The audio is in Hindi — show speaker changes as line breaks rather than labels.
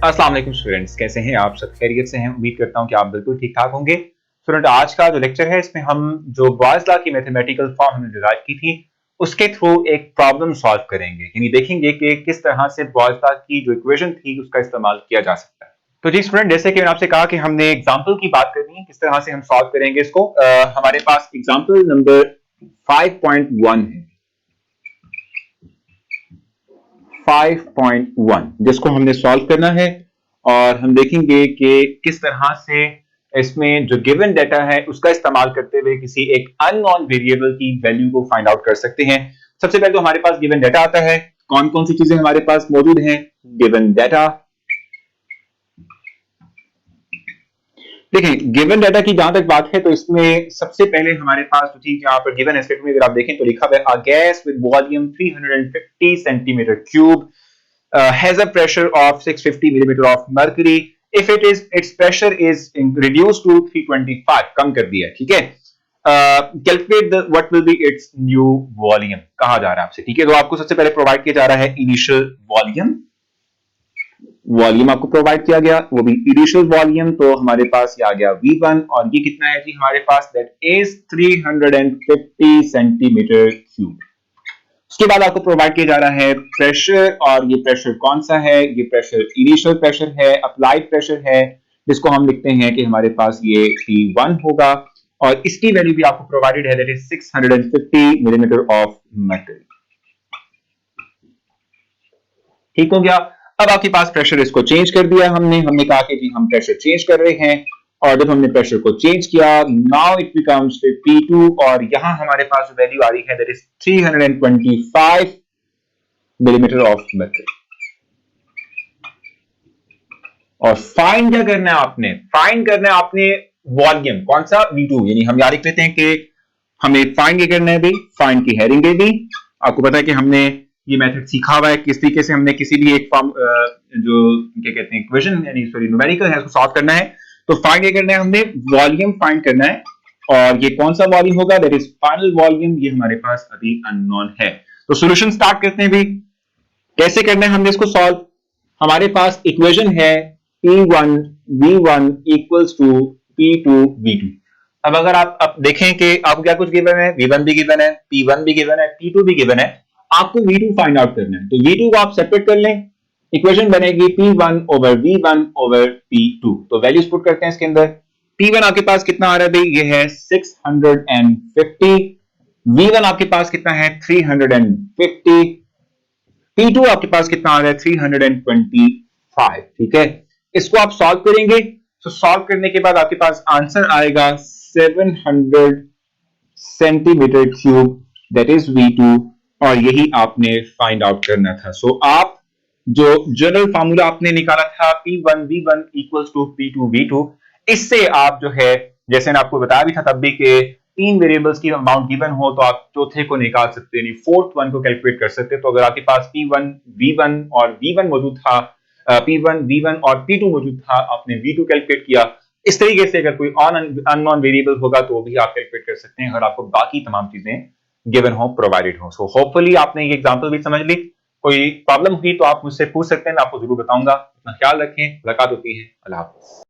अस्सलाम वालेकुम स्टूडेंट्स, कैसे हैं आप? सब खैरियत से हैं? उम्मीद करता हूं कि आप बिल्कुल ठीक ठाक होंगे। स्टूडेंट, आज का जो लेक्चर है इसमें हम जो बॉयज लॉ की मैथमेटिकल फॉर्म हमने डिराइव की थी उसके थ्रू एक प्रॉब्लम सॉल्व करेंगे, यानी देखेंगे कि किस तरह से बॉयज लॉ की जो इक्वेशन थी उसका इस्तेमाल किया जा सकता है। तो जी स्टूडेंट, जैसे कि मैंने आपसे कहा कि हमने एग्जाम्पल की बात करनी है, किस तरह से हम सॉल्व करेंगे इसको। हमारे पास एग्जाम्पल नंबर 5.1 है, 5.1 जिसको हमने सॉल्व करना है और हम देखेंगे कि किस तरह से इसमें जो गिवन डाटा है उसका इस्तेमाल करते हुए किसी एक अननोन वेरिएबल की वैल्यू को फाइंड आउट कर सकते हैं। सबसे पहले तो हमारे पास गिवन डाटा आता है। कौन कौन सी चीजें हमारे पास मौजूद हैं? Given data. देखें, गिवन डाटा की जहां तक बात है तो इसमें सबसे पहले हमारे पास जो चीज यहाँ पर गिवन स्टेटमेंट में अगर आप देखें तो लिखा हुआ है a gas with volume 350 centimetre cube has a pressure of 650 millimeter of mercury if its pressure is reduced to 325, कम कर दिया है, ठीक है। Calculate the what will be it's new volume कहा जा रहा है आपसे, ठीक है। तो आपको सबसे पहले प्रोवाइड किया जा रहा है इनिशियल वॉल्यूम। वॉल्यूम आपको प्रोवाइड किया गया, वो भी इनिशियल वॉल्यूम। तो हमारे पास ये आ गया V1 और ये कितना है जी हमारे पास? That is 350 centimetre cube. उसके बाद आपको प्रोवाइड किया जा रहा है प्रेशर, और ये प्रेशर कौन सा है? ये प्रेशर इनिशियल प्रेशर है, अप्लाइड प्रेशर है, जिसको हम लिखते हैं कि हमारे पास ये P1 होगा, और इसकी वैल्यू भी आपको प्रोवाइडेड है, that is 650 millimetre of mercury. ठीक हो गया। अब आपके पास प्रेशर, इसको चेंज कर दिया हमने कहा कि जी हम प्रेशर चेंज कर रहे हैं, और जब हमने प्रेशर को चेंज किया नाउ इट बिकम्स P2, और यहां हमारे पास वैल्यू आ रही है that is 325 millimetre of mercury. और फाइंड क्या करना है आपने? फाइंड करना है आपने वॉल्यूम, कौन सा? V2। यानी हम याद रख लेते हैं कि हमें फाइंड क्या करना है भाई? फाइंड की हेडिंग दे दी। आपको पता है कि हमने ये मेथड सीखा हुआ है किस तरीके से हमने किसी भी एक फॉर्म जो क्या कहते हैं इक्वेशन यानी सॉरी न्यूमेरिकल है उसको सॉल्व करना है। तो फाइंड क्या करना है? हमने वॉल्यूम फाइंड करना है, और ये कौन सा वॉल्यूम होगा? That is final volume. ये हमारे पास अभी अननोन है। तो सॉल्यूशन स्टार्ट करते हैं भाई। कैसे करना है हमने इसको सॉल्व? हमारे पास इक्वेशन है P1 V1 equals to P2 V2। अब अगर आप अब देखें कि आपको क्या कुछ गिवन है, V1 भी गिवन है, P1 भी गिवन है, P2 भी गिवन है, आपको V2 फाइंड आउट करना है। तो V2 को आप सेपरेट कर लें, इक्वेशन बनेगी P1 over V1 over P2। तो वैल्यूज पुट करते हैं इसके अंदर। P1 आपके पास कितना आ रहा है भाई? ये है 650। V1 आपके पास कितना है? 350। P2 आपके पास कितना आ रहा है? 325। ठीक है, इसको आप सॉल्व करेंगे। तो सॉल्व करने के बाद आपके पास आंसर आएगा 700 centimetre cube, that is V2, और यही आपने फाइंड आउट करना था। सो आप जो जनरल फार्मूला आपने निकाला था P1 V1 equals to P2 V2, इससे आप जो है, जैसे मैं आपको बताया भी था तब भी कि तीन वेरिएबल्स की अमाउंट गिवन हो तो आप चौथे को निकाल सकते हैं, फोर्थ वन को कैलकुलेट कर सकते हैं। तो अगर आपके पास P1 V1 और V1 मौजूद था, P1 V1 और P2 मौजूद था, आपने V2 कैलकुलेट किया। इस तरीके से अगर कोई अननोन वेरिएबल होगा तो भी आप कैलकुलेट कर सकते हैं अगर आपको बाकी तमाम चीजें गिवन हो, प्रोवाइडेड हो। सो होपफुली आपने ये एग्जांपल भी समझ ली। कोई प्रॉब्लम हुई तो आप मुझसे पूछ सकते हैं, मैं आपको जरूर बताऊंगा। अपना ख्याल रखें, मुलाकात होती है। अल्लाह हाफ़िज़।